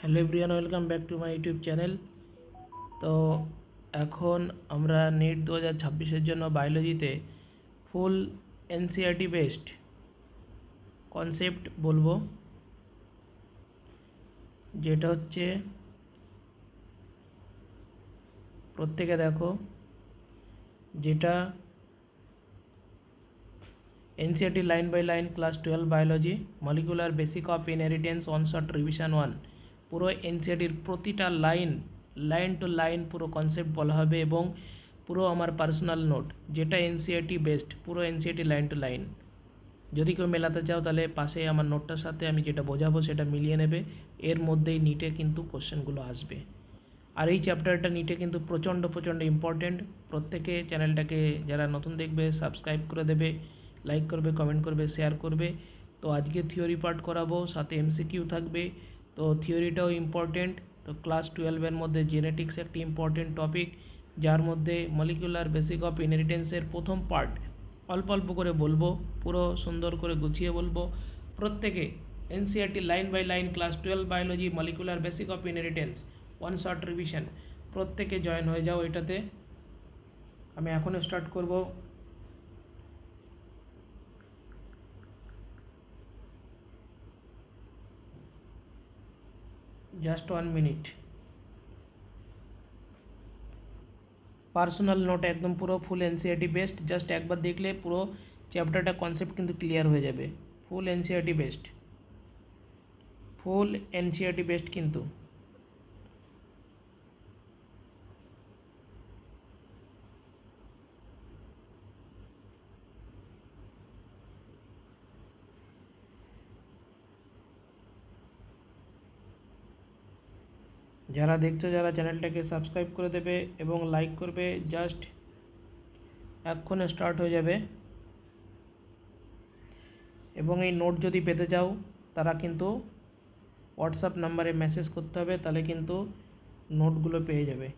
Hello everyone, welcome back to my YouTube channel. তো এখন আমরা নিট 2026-এর জন্য বায়োলজিতে ফুল এনসিইআরটি বেসড কনসেপ্ট বলবো, যেটা হচ্ছে প্রত্যেকে দেখো, যেটা NCERT line by line class 12 biology molecular basic of inheritance one shot revision 1। পুরো এনসিইআরটির প্রতিটা লাইন টু লাইন পুরো কনসেপ্ট বলা হবে এবং পুরো আমার পার্সোনাল নোট, যেটা এনসিইআরটি বেসড, পুরো এনসিইআরটি লাইন টু লাইন। যদি কেউ মেলাতে চাও তাহলে পাশে আমার নোটটার সাথে আমি যেটা বোঝাবো সেটা মিলিয়ে নেবে। এর মধ্যেই নিটে কিন্তু কোশ্চেনগুলো আসবে। আর এই চ্যাপ্টারটা নিটে কিন্তু প্রচণ্ড ইম্পর্টেন্ট। প্রত্যেকে চ্যানেলটাকে যারা নতুন দেখবে সাবস্ক্রাইব করে দেবে, লাইক করবে, কমেন্ট করবে, শেয়ার করবে। তো আজকে থিওরি পার্ট করাবো, সাথে এমসিকিউ থাকবে। তো থিওরিটাও ইম্পর্টেন্ট। তো ক্লাস 12-এর মধ্যে জেনেটিক্স একটি ইম্পর্টেন্ট টপিক, যার মধ্যে মলিকুলার বেসিক অফ ইনহেরিটেন্সের প্রথম পার্ট অল্প অল্প করে বলবো, পুরো সুন্দর করে গুছিয়ে বলবো। প্রত্যেকে NCERT line by line class 12 biology molecular basic of inheritance one short revision, প্রত্যেকে জয়েন হয়ে যাও এটাতে। আমি এখন স্টার্ট করব। Just 1 minute. পার্সোনাল নোট একদম পুরো ফুল এনসিইআরটি বেস্ট, জাস্ট একবার দেখলে পুরো চ্যাপ্টারটা কনসেপ্ট কিন্তু ক্লিয়ার হয়ে যাবে। ফুল এনসিইআরটি বেস্ট, ফুল এনসিইআরটি বেস্ট কিন্তু। যারা দেখছো, যারা চ্যানেলটাকে সাবস্ক্রাইব করে দেবে এবং লাইক করবে, জাস্ট এক্ষণ স্টার্ট হয়ে যাবে। এবং এই নোট যদি পেতে চাও তারা কিন্তু হোয়াটসঅ্যাপ নাম্বারে মেসেজ করতে হবে, তাহলে কিন্তু নোটগুলো পেয়ে যাবে।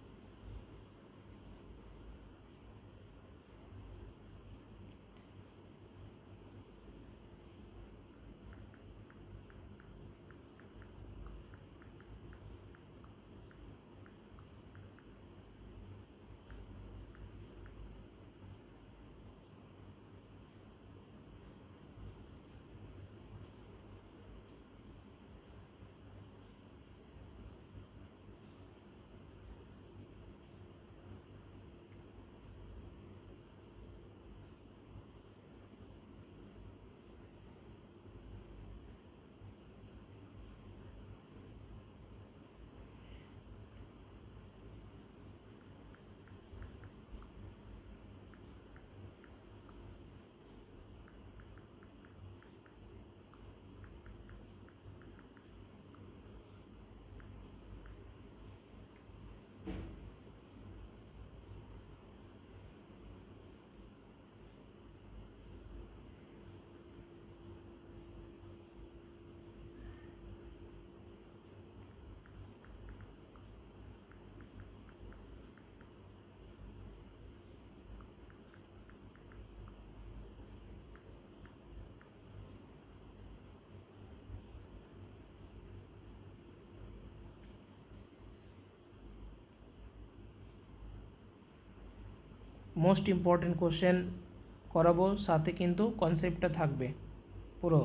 মোস্ট ইম্পর্টেন্ট কোশ্চেন করাবো, সাথে কিন্তু কনসেপ্টটা থাকবে পুরো।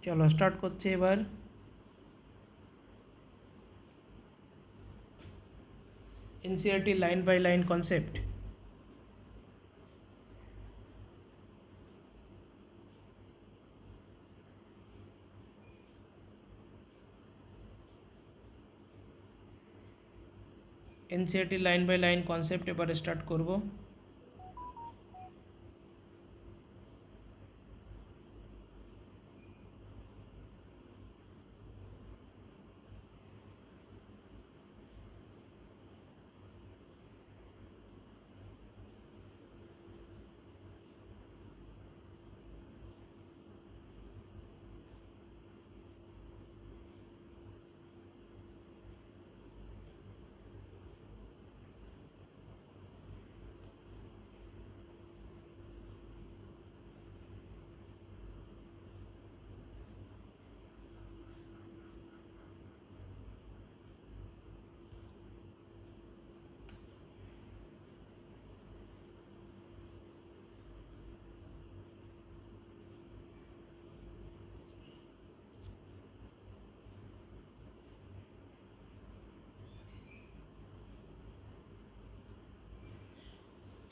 চলো স্টার্ট করছে এবার। NCERT line by line concept. NCERT line by line concept এবার স্টার্ট করব।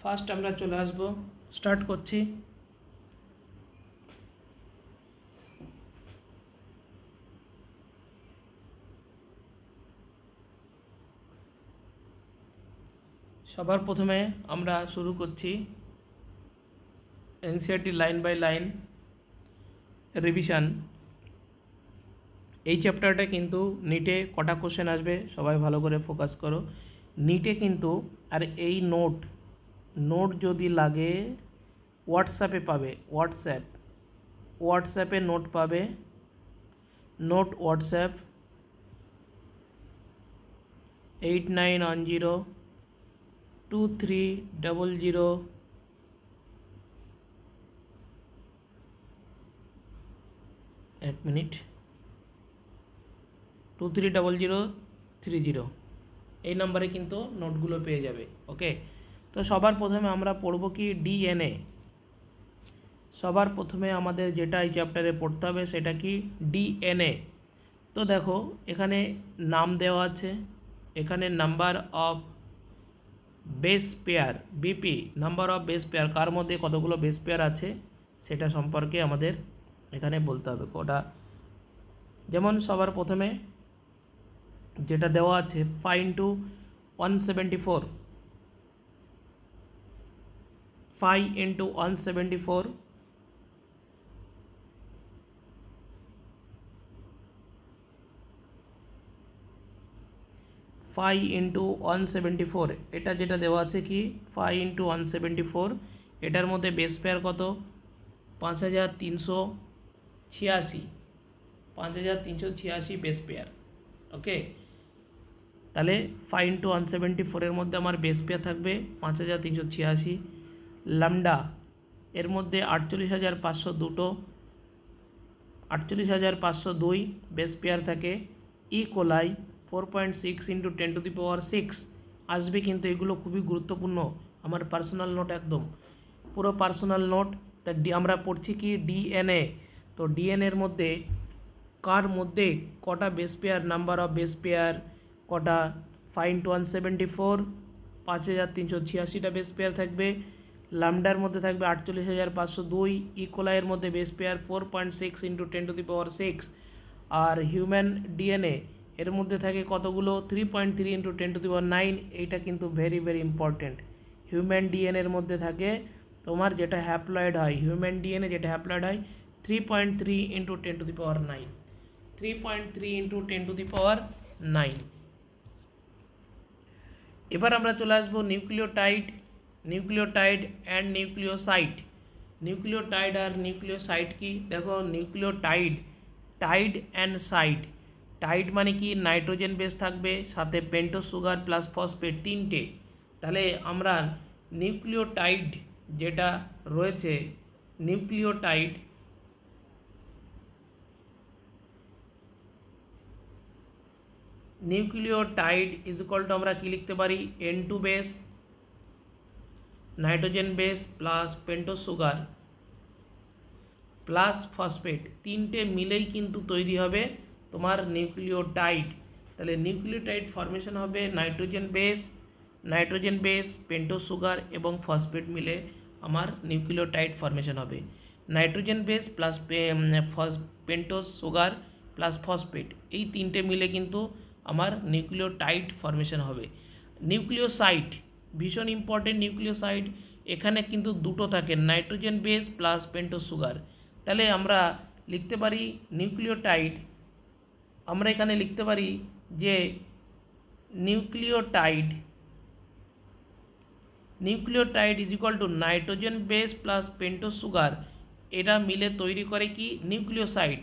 ফার্স্ট আমরা চলে আসবো, স্টার্ট করছি। সবার প্রথমে আমরা শুরু করছি NCERT line by line revision. এই চ্যাপ্টারটা কিন্তু নিটে কটা কোশ্চেন আসবে সবাই ভালো করে ফোকাস করো। নিটে কিন্তু আর এই নোট যদি লাগে হোয়াটসঅ্যাপে পাবে, হোয়াটসঅ্যাপে নোট পাবে, নোট হোয়াটসঅ্যাপ 89102300। এক মিনিট, 230030 এই নাম্বারে কিন্তু নোটগুলো পেয়ে যাবে। ওকে, তো সবার প্রথমে আমরা পড়ব কি ডিএনএ। সবার প্রথমে আমাদের যেটা এই চ্যাপ্টারে পড়তে হবে সেটা কি ডিএনএ। তো দেখো এখানে নাম দেওয়া আছে, এখানে number of base pair BP, number of base pair কার মধ্যে কতগুলো বেস পেয়ার আছে সেটা সম্পর্কে আমাদের এখানে বলতে হবে কটা। যেমন সবার প্রথমে যেটা দেওয়া আছে 5 into 174, 5 into 174, ফাইভ ইন্টু 174, এটা যেটা দেওয়া আছে কি 5 into 174, এটার মধ্যে বেস পেয়ার কত 5386, 5386 বেস পেয়ার। ওকে, তাহলে 5 into 174 এর মধ্যে আমার বেস পেয়ার থাকবে 5386। লামডা এর মধ্যে 48502, 48502 বেস পেয়ার থাকে। E. coli 4.6 into 10 to the power 6 আসবে, কিন্তু এগুলো খুবই গুরুত্বপূর্ণ, আমার পার্সোনাল নোট, একদম পুরো পার্সোনাল নোট। তা আমরা পড়ছি কি ডিএনএ। তো ডিএনএর মধ্যে কার মধ্যে কটা base pair, number of base pair কটা 5 into 174, 5386টা বেস পেয়ার থাকবে। লামডার মধ্যে থাকবে 48502, ইকোলাইয়ের মধ্যে base pair 4.6 into 10 to the power 6। আর হিউম্যান ডিএনএ এর মধ্যে থাকে কতগুলো 3.3 into 10 to the power 9। এইটা কিন্তু ভেরি ভেরি ইম্পর্টেন্ট। হিউম্যান ডিএনএর মধ্যে থাকে তোমার যেটা হ্যাপ্লয়েড হয়, হিউম্যান ডিএনএ যেটা হ্যাপ্লয়েড হয় 3.3 into 10 to the power 9, 3.3 into 10 to the power 9। এবার আমরা চলে আসবো nucleotide, nucleotide and nucleoside. Nucleotide আর নিউক্লিওসাইড কি দেখো, nucleotide, tide and side. Tide মানে কি নাইট্রোজেন বেস থাকবে, সাথে পেন্টোজ সুগার প্লাস ফসফেট তিনটে। তাহলে আমরা নিউক্লিওটাইড যেটা রয়েছে, nucleotide nucleotide is equal two আমরা কি লিখতে পারি N2 base, nitrogen base plus pentose sugar plus phosphate, তিনটে মিলেই কিন্তু তৈরি হবে তোমার নিউক্লিওটাইড। তাহলে নিউক্লিওটাইড ফর্মেশন হবে নাইট্রোজেন বেস পেন্টোজ সুগার এবং ফসফেট মিলে আমার নিউক্লিওটাইড ফর্মেশন হবে। Nitrogen base plus pentose sugar plus phosphate, এই তিনটে মিলে কিন্তু আমার নিউক্লিওটাইড ফর্মেশন হবে। নিউক্লিওসাইড ভীষণ ইম্পর্টেন্ট। নিউক্লিওসাইড এখানে কিন্তু দুটো থাকে, nitrogen base plus pentose sugar. তাহলে আমরা লিখতে পারি নিউক্লিওটাইড, আমরা এখানে লিখতে পারি যে nucleotide is equal two nitrogen base plus pentose sugar, এটা মিলে তৈরি করে কি নিউক্লিওসাইড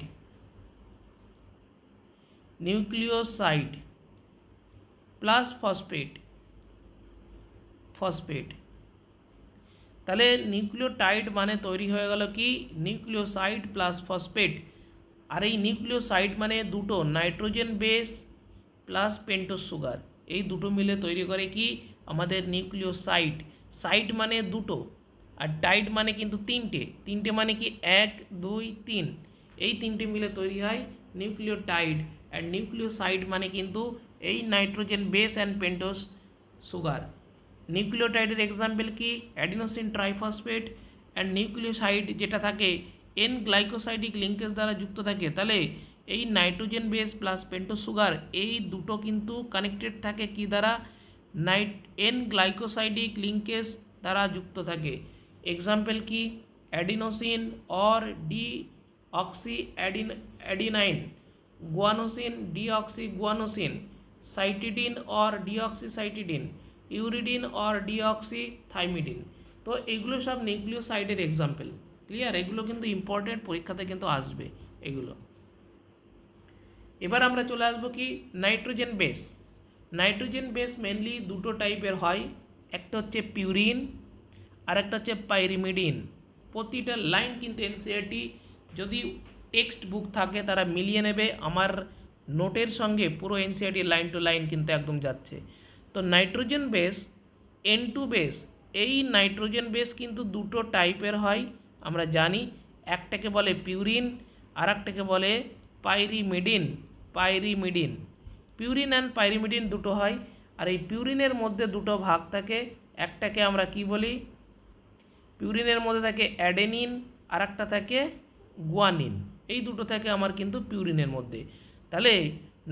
প্লাস ফসফেট। তাহলে নিউক্লিওটাইড মানে তৈরি হয়ে গেল কি নিউক্লিওসাইড প্লাস ফসফেট। আর এই নিউক্লিওসাইড মানে দুটো, nitrogen base plus pentose sugar, এই দুটো মিলে তৈরি করে কি আমাদের নিউক্লিওসাইড। সাইড মানে দুটো আর টাইড মানে কিন্তু তিনটে মানে কি 1 2 3, এই তিনটে মিলে তৈরি হয় নিউক্লিওটাইড। অ্যান্ড নিউক্লিওসাইড মানে কিন্তু এই nitrogen base and pentose sugar. নিউক্লিওটাইডের এক্সাম্পল কি অ্যাডিনোসিন ট্রাইফসফেট। অ্যান্ড নিউক্লিওসাইড যেটা থাকে এন গ্লাইকোসাইডিক লিঙ্কেজ দ্বারা যুক্ত থাকে, তাহলে এই nitrogen base plus pentose sugar এই দুটো কিন্তু কানেক্টেড থাকে কি দ্বারা এন গ্লাইকোসাইডিক লিঙ্কেজ দ্বারা যুক্ত থাকে। এক্সাম্পল কি adenosine or deoxy adenine, guanosine deoxy guanosine, cytidine or deoxy cytidine, uridine or deoxy thymidine. তো এগুলো সব নিউক্লিওসাইডের এক্সাম্পল। ক্লিয়ার? এগুলো কিন্তু ইম্পর্টেন্ট, পরীক্ষাতে কিন্তু আসবে এগুলো। এবার আমরা চলে আসবো কি nitrogen base. Nitrogen base mainly দুটো টাইপের হয়, একটা হচ্ছে পিউরিন আর একটা হচ্ছে পাইরিমিডিন। প্রতিটা লাইন কিন্তু এনসিইআরটি যদি টেক্সট বুক থাকে তারা মিলিয়ে নেবে, আমার নোটের সঙ্গে পুরো এনসিইআরটি লাইন টু লাইন কিন্তু একদম যাচ্ছে। তো নাইট্রোজেন বেস N2 বেস, এই নাইট্রোজেন বেস কিন্তু দুটো টাইপের হয় আমরা জানি, একটাকে বলে পিউরিন আর একটাকে বলে পাইরিমিডিন। পিউরিন অ্যান্ড পাইরিমিডিন দুটো হয়। আর এই পিউরিনের মধ্যে দুটো ভাগ থাকে, একটাকে আমরা কি বলি, পিউরিনের মধ্যে থাকে অ্যাডেনিন আর একটা থাকে গুয়ানিন, এই দুটো থাকে আমার কিন্তু পিউরিনের মধ্যে। তাহলে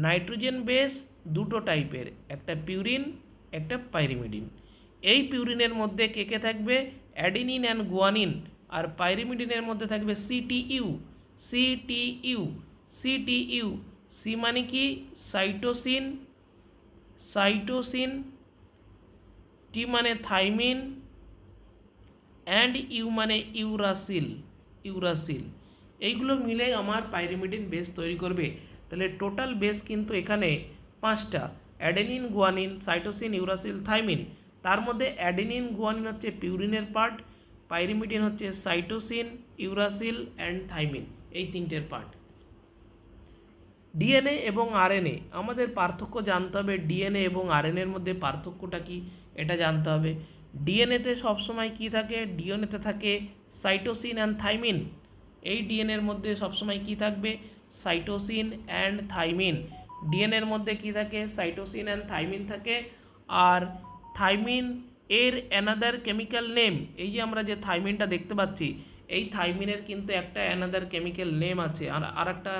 নাইট্রোজেন বেস দুটো টাইপের, একটা পিউরিন একটা পাইরিমিডিন। এই পিউরিনের মধ্যে কে কে থাকবে অ্যাডেনিন অ্যান্ড গুয়ানিন, আর পাইরিমিডিনের মধ্যে থাকবে সিটিইউ। সি মানে কি সাইটোসিন, টি মানে থাইমিন, অ্যান্ড ইউ মানে ইউরাসিল। এইগুলো মিলে আমার পাইরিমিডিন বেস তৈরি করবে। তাহলে টোটাল বেস কিন্তু এখানে 5টা, adenine guanine cytosine uracil thymine. তার মধ্যে অ্যাডেনিন গুয়ানিন হচ্ছে পিউরিনের পার্ট, পাইরিমিডিন হচ্ছে সাইটোসিন ইউরাসিল অ্যান্ড থাইমিন, এই তিনটের পার্ট। ডিএনএ এবং আরএনএ, আমাদের পার্থক্য জানতে হবে। ডিএনএ এবং আরএনএর মধ্যে পার্থক্যটা কি এটা জানতে হবে। ডিএনএতে সবসময় কি থাকে, ডিএনএতে থাকে সাইটোসিন অ্যান্ড থাইমিন। এই ডিএনএর মধ্যে সবসময় কি থাকবে সাইটোসিন অ্যান্ড থাইমিন। ডিএনএর মধ্যে কি থাকে সাইটোসিন অ্যান্ড থাইমিন থাকে। আর থাইমিন এর অ্যানাদার কেমিক্যাল নেম, এই যে আমরা যে থাইমিনটা দেখতে পাচ্ছি, এই থাইমিনের কিন্তু একটা অ্যানাদার কেমিক্যাল নেম আছে, আর একটা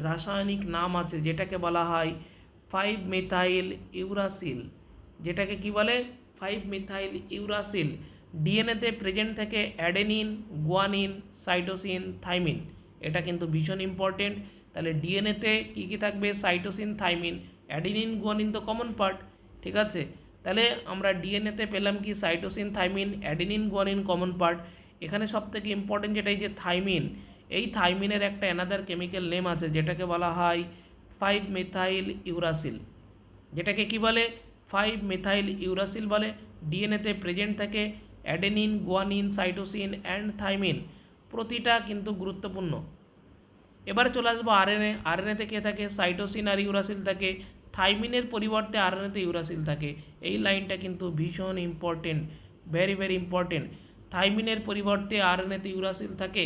রাসায়নিক নাম আছে যেটাকে বলা হয় 5-মেথাইল ইউরাসিল। যেটাকে কি বলে 5-মেথাইল ইউরাসিল। ডিএনএতে প্রেজেন্ট থাকে অ্যাডেনিন গুয়ানিন সাইটোসিন থাইমিন, এটা কিন্তু ভীষণ ইম্পর্টেন্ট। তাহলে ডিএনএতে কী কী থাকবে সাইটোসিন থাইমিন, অ্যাডেনিন গুয়ানিন তো কমন পার্ট, ঠিক আছে। তাহলে আমরা ডিএনএতে পেলাম কি cytosine thymine, adenine guanine common part. এখানে সবথেকে ইম্পর্টেন্ট যেটা এই যে থাইমিন, এই থাইমিনের একটা অ্যানাদার কেমিক্যাল নেম আছে যেটাকে বলা হয় 5-মেথাইল ইউরাসিল। যেটাকে কি বলে 5-মেথাইল ইউরাসিল বলে। ডিএনএতে প্রেজেন্ট থাকে adenine guanine cytosine and thymine, প্রতিটা কিন্তু গুরুত্বপূর্ণ। এবারে চলে আসবো আরএনএ। আরএনএতে কে থাকে সাইটোসিন আর ইউরাসিল থাকে, থাইমিনের পরিবর্তে আরএনএতে ইউরাসিল থাকে। এই লাইনটা কিন্তু ভীষণ ইম্পর্টেন্ট, ভেরি ভেরি ইম্পর্টেন্ট। থাইমিনের পরিবর্তে আরএনএতে ইউরাসিল থাকে,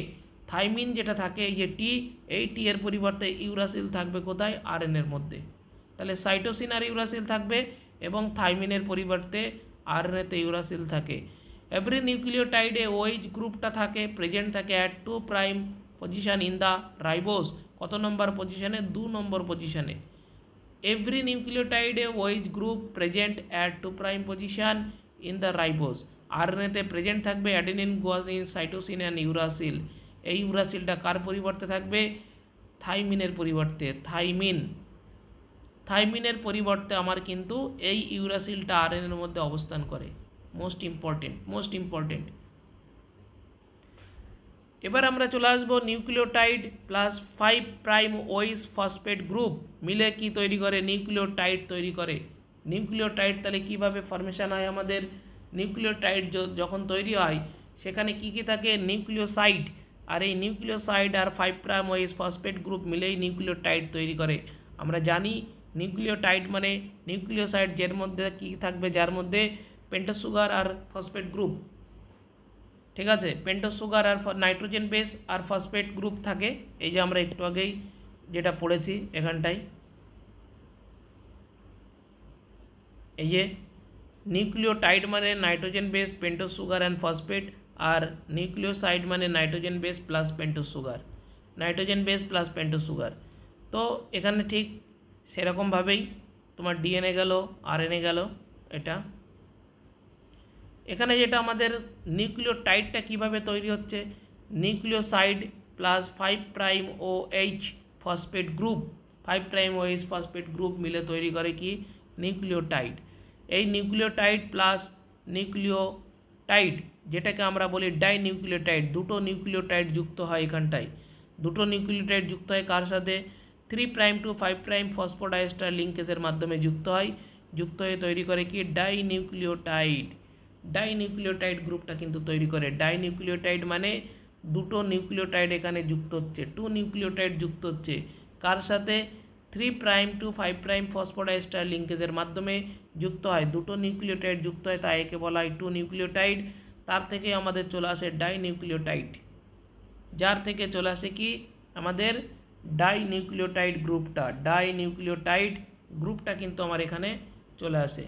থাইমিন যেটা থাকে এই যে টি, এই টি এর পরিবর্তে ইউরাসিল থাকবে কোথায়? আরএন এর মধ্যে। তাহলে সাইটোসিন আর ইউরাসিল থাকবে এবং থাইমিনের পরিবর্তে আরএনএতে ইউরাসিল থাকে। এভরি নিউক্লিওটাইডে ওএইচ গ্রুপটা থাকে, প্রেজেন্ট থাকে at 2 prime position in the ribose. কত নম্বর পজিশনে? 2 নম্বর পজিশনে। এভরি নিউক্লিওটাইডে ওএইচ গ্রুপ present at 2 prime position in the ribose. আরএনএতে প্রেজেন্ট থাকবে adenine, guanine, cytosine and uracil. এই ইউরাসিলটা কার পরিবর্তে থাকবে? থাইমিনের পরিবর্তে। থাইমিনের পরিবর্তে আমার কিন্তু এই ইউরাসিলটা আরএনএর মধ্যে অবস্থান করে। Most important. এবার আমরা চলে আসবো নিউক্লিওটাইড প্লাস 5 প্রাইম ওইস ফসফেট গ্রুপ মিলে কি তৈরি করে? নিউক্লিওটাইড তৈরি করে। নিউক্লিওটাইড তাহলে কিভাবে ফরমেশন হয়? আমাদের নিউক্লিওটাইড যখন তৈরি হয় সেখানে কি কি থাকে? নিউক্লিওসাইড। আর এই নিউক্লিওসাইড আর 5 প্রাইম ওইস ফসফেট গ্রুপ মিলেই নিউক্লিওটাইড তৈরি করে। আমরা জানি নিউক্লিওটাইড মানে নিউক্লিওসাইড যার মধ্যে কি থাকবে? যার মধ্যে পেন্টোজ সুগার আর ফসফেট গ্রুপ, ঠিক আছে, পেন্টোজ সুগার আর নাইট্রোজেন বেস আর ফসফেট গ্রুপ থাকে। এই যে আমরা একটু আগেই যেটা পড়েছি এখানটায়, এই যে নিউক্লিওটাইড মানে nitrogen base, pentose sugar and phosphate, আর নিউক্লিওসাইড মানে nitrogen base plus pentose sugar, nitrogen base plus pentose sugar. তো এখানে ঠিক সেরকমভাবেই তোমার ডিএনএ গেল, আরএনএ গেল। এটা এখানে যেটা আমাদের নিউক্লিওটাইডটা কিভাবে তৈরি হচ্ছে? Nucleoside plus 5 prime O H phosphate group, 5 prime O H phosphate group মিলে তৈরি করে কি? নিউক্লিওটাইড। এই নিউক্লিওটাইড প্লাস নিউক্লিওটাইড যেটাকে আমরা বলি ডাই নিউক্লিওটাইড, দুটো নিউক্লিওটাইড যুক্ত হয় এখানটায়। দুটো নিউক্লিওটাইড যুক্ত হয় কার সাথে? 3 প্রাইম টু 5 প্রাইম ফসফোডাইস্টার লিঙ্কেজের মাধ্যমে যুক্ত হয়। যুক্ত হয়ে তৈরি করে কি? Die nucleotide. ডাই নিউক্লিওটাইড গ্রুপটা কিন্তু তৈরি করে। ডাই নিউক্লিওটাইড মানে দুটো নিউক্লিওটাইড এখানে যুক্ত হচ্ছে, 2 নিউক্লিওটাইড যুক্ত হচ্ছে কার সাথে? 3 প্রাইম টু 5 প্রাইম ফসফোডাইস্টার লিঙ্কেজের মাধ্যমে যুক্ত হয়। দুটো নিউক্লিওটাইড যুক্ত হয় তাই একে বলা হয় 2 নিউক্লিওটাইড। তার থেকে আমাদের চলে আসে ডাই নিউক্লিওটাইড, যার থেকে চলে আসে কি? আমাদের ডাই নিউক্লিওটাইড গ্রুপটা। ডাই নিউক্লিওটাইড গ্রুপটা কিন্তু আমার এখানে চলে আসে।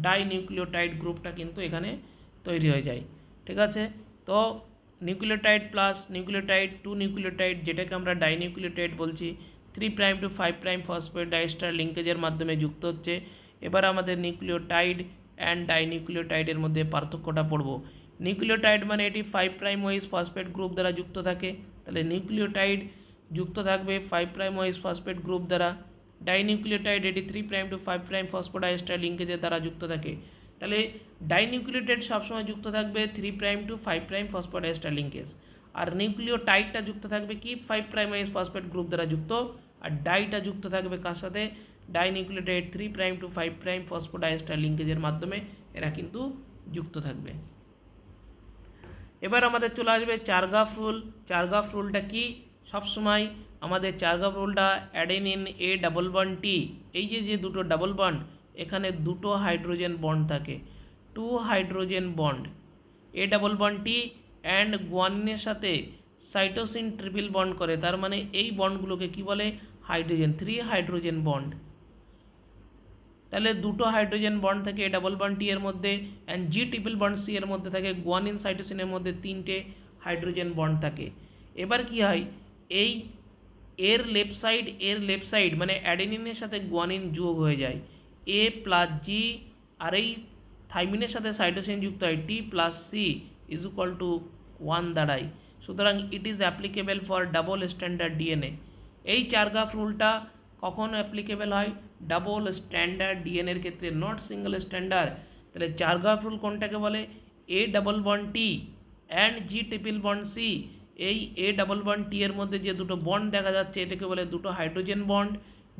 ডাই নিউক্লিওটাইড গ্রুপটা কিন্তু এখানে তৈরি হয়ে যায়, ঠিক আছে। তো নিউক্লিওটাইড প্লাস নিউক্লিওটাইড, 2 নিউক্লিওটাইড যেটাকে আমরা ডাই নিউক্লিওটাইড বলছি, 3 প্রাইম টু 5 প্রাইম ফসফোডাইস্টার লিঙ্কেজের মাধ্যমে যুক্ত হচ্ছে। এবার আমাদের নিউক্লিওটাইড অ্যান্ড ডাই নিউক্লিওটাইডের মধ্যে পার্থক্যটা পড়ব। নিউক্লিওটাইড মানে এটি 5 প্রাইম ওইস ফসফেট গ্রুপ দ্বারা যুক্ত থাকে, তাহলে নিউক্লিওটাইড যুক্ত থাকবে 5 প্রাইম ওইস ফসফেট গ্রুপ দ্বারা। ডাইনিউক্লিওটাইড এটি 3 প্রাইম টু 5 প্রাইম ফসফোডাইস্টার লিঙ্কেজের দ্বারা যুক্ত থাকে। তাহলে ডাইনিউক্লিওটাইড সবসময় যুক্ত থাকবে 3 প্রাইম টু 5 প্রাইম ফসফোডাইস্টার লিঙ্কেজ, আর নিউক্লিওটাইডটা যুক্ত থাকবে কি? 5 প্রাইম ওইস ফসফেট গ্রুপ দ্বারা যুক্ত। আর ডাইটা যুক্ত থাকবে কার সাথে? ডাইনিউক্লিওটাইড 3 প্রাইম টু 5 প্রাইম ফসফোডাইস্টার লিঙ্কেজের মাধ্যমে এরা কিন্তু যুক্ত থাকবে। এবার আমাদের চলে আসবে চারগাফ রুল। চারগাফ রুলটা কি? সবসময় আমাদের চারগাফ রুলটা অ্যাডেনিন এ ডাবল বন্ড টি, এই যে দুটো ডাবল বন্ড, এখানে দুটো হাইড্রোজেন বন্ড থাকে, 2 hydrogen bond, A double bond T and গুয়ানিনের সাথে সাইটোসিন ট্রিপল বন্ড করে, তার মানে এই বন্ডগুলোকে কি বলে? Hydrogen, 3 hydrogen bond. তাহলে দুটো হাইড্রোজেন বন্ড থাকে এ ডাবল বন্ড টি এর মধ্যে, and G triple bond C এর মধ্যে থাকে। গুয়ানিন সাইটোসিনের মধ্যে 3টে হাইড্রোজেন বন্ড থাকে। এবার কি হয়? এই এর লেফট সাইড মানে অ্যাডেনিনের সাথে গুয়ানিন যোগ হয়ে যায়, এ প্লাস জি, আর এই থাইমিনের সাথে সাইটোসিন যুক্ত হয়, T plus C is equal to 1 দাঁড়ায়। সুতরাং it is applicable for double standard DNA. এই চারগাফ রুলটা কখন অ্যাপ্লিকেবল হয়? ডাবল স্ট্যান্ডার্ড ডিএনএর ক্ষেত্রে, নট সিঙ্গেল স্ট্যান্ডার্ড। তাহলে চারগাফ রুল কোনটাকে বলে? A double bond T and G triple bond C, এই এ ডাবল বন্ড টি এর মধ্যে যে দুটো বন্ড দেখা যাচ্ছে এটাকে বলে দুটো হাইড্রোজেন বন্ড।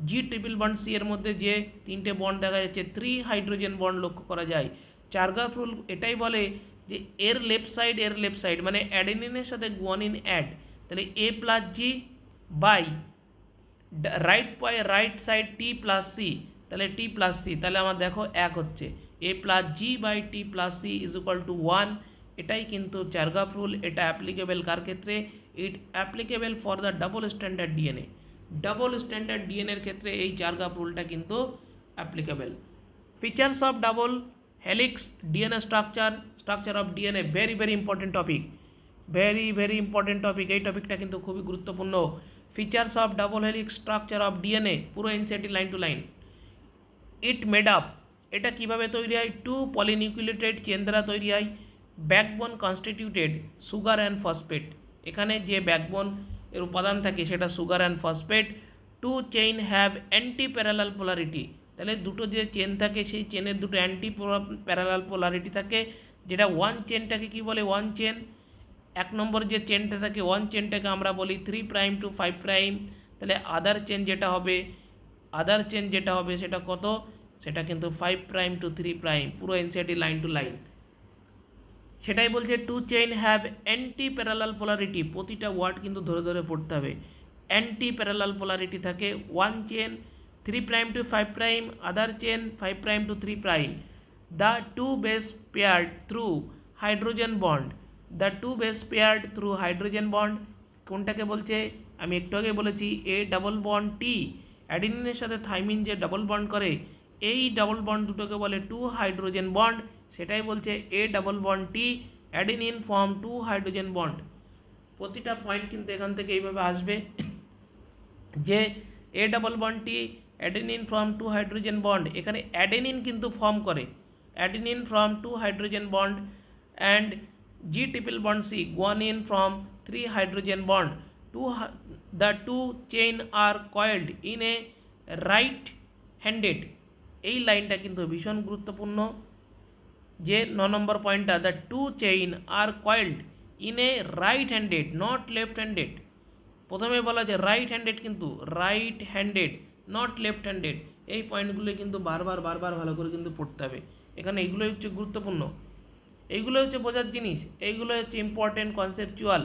জি ট্রিপল বন্ড সি এর মধ্যে যে 3টে বন্ড দেখা যাচ্ছে 3 হাইড্রোজেন বন্ড লক্ষ্য করা যায়। চারগাফ রুল এটাই বলে যে এর লেফট সাইড মানে অ্যাডেনিনের সাথে গুয়ানিন অ্যাড, তাহলে A plus G by right side T plus C, তাহলে টি প্লাস সি, তাহলে আমার দেখো এক হচ্ছে A plus G by T plus C is equal to 1। এটাই কিন্তু চারগাফ রুল। এটা অ্যাপ্লিকেবল কার ক্ষেত্রে? A it applicable for the double standard DNA. Double standard ডিএনএর ক্ষেত্রে এই জারগাপ রুলটা কিন্তু applicable. Features of double helix DNA structure of DNA, very very important topic, very important topic. এই টপিকটা কিন্তু খুবই গুরুত্বপূর্ণ। Features of double helix structure of DNA, পুরো NCERT line to line. It made up, এটা কিভাবে তৈরি হয়, 2 পলিনিউক্লিওটাইড চেন দ্বারা তৈরি হয়। Backbone constituted sugar and phosphate, এখানে যে ব্যাকবোন এর উপাদান থাকে সেটা sugar and phosphate. 2 chain have antiparallel polarity, তাহলে দুটো যে চেন থাকে সেই চেনের দুটো অ্যান্টি প্যারালাল পোলারিটি থাকে, যেটা 1 চেনটাকে কি বলে, 1 চেন। 1 নম্বর যে চেনটা থাকে 1 চেনটাকে আমরা বলি 3 প্রাইম টু 5 প্রাইম। তাহলে আদার চেন যেটা হবে সেটা কত, সেটা কিন্তু 5 প্রাইম টু 3 প্রাইম, পুরো এনসিইআরটি লাইন টু লাইন। সেটাই বলছে 2 chain have antiparallel polarity, প্রতিটা ওয়ার্ড কিন্তু ধরে ধরে পড়তে হবে। অ্যান্টি প্যারালাল পোলারিটি থাকে 1 chain 3 prime to 5 prime, other chain 5 prime to 3 prime. The 2 base paired through hydrogen bond, the 2 base paired through hydrogen bond কোনটাকে বলছে, আমি একটু আগে বলেছি এ ডাবল বন্ড টি, অ্যাডিনিনের সাথে থাইমিন যে ডাবল বন্ড করে এই ডাবল বন্ড দুটোকে বলে 2 হাইড্রোজেন বন্ড, সেটাই বলছে A double bond T, adenine form 2 hydrogen bond. প্রতিটা পয়েন্ট কিন্তু এখান থেকে এইভাবে আসবে যে A double bond T, adenine form 2 hydrogen bond, এখানে অ্যাডেনিন কিন্তু ফর্ম করে, adenine form 2 hydrogen bond, and G triple bond C, guanine form 3 hydrogen bond. The 2 chain are coiled in a right handed, এই লাইনটা কিন্তু ভীষণ গুরুত্বপূর্ণ, যে 9 নম্বর পয়েন্টটা, the 2 chain are coiled in a right handed not left handed. প্রথমে বলা যে রাইট হ্যান্ডেড, কিন্তু right handed not left handed, এই পয়েন্টগুলো কিন্তু বারবার ভালো করে কিন্তু পড়তে হবে। এখানে এইগুলোই হচ্ছে গুরুত্বপূর্ণ, এইগুলো হচ্ছে বোঝার জিনিস, এইগুলো হচ্ছে ইম্পর্টেন্ট কনসেপচুয়াল,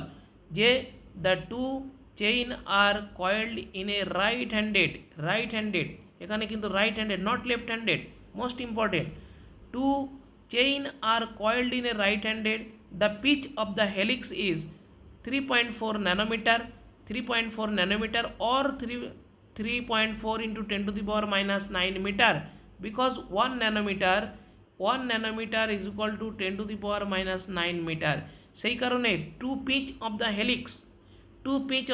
যে the 2 chain are coiled in a right handed, এখানে কিন্তু right handed not left handed, most important. 2 chain are coiled in a right handed, the pitch of the helix is 3.4 nanometer, 3.4 nanometer or 3.4 into 10 to the power minus 9 meter, because 1 nanometer is equal to 10 to the power minus 9 meter। সেই কারণে 2 pitch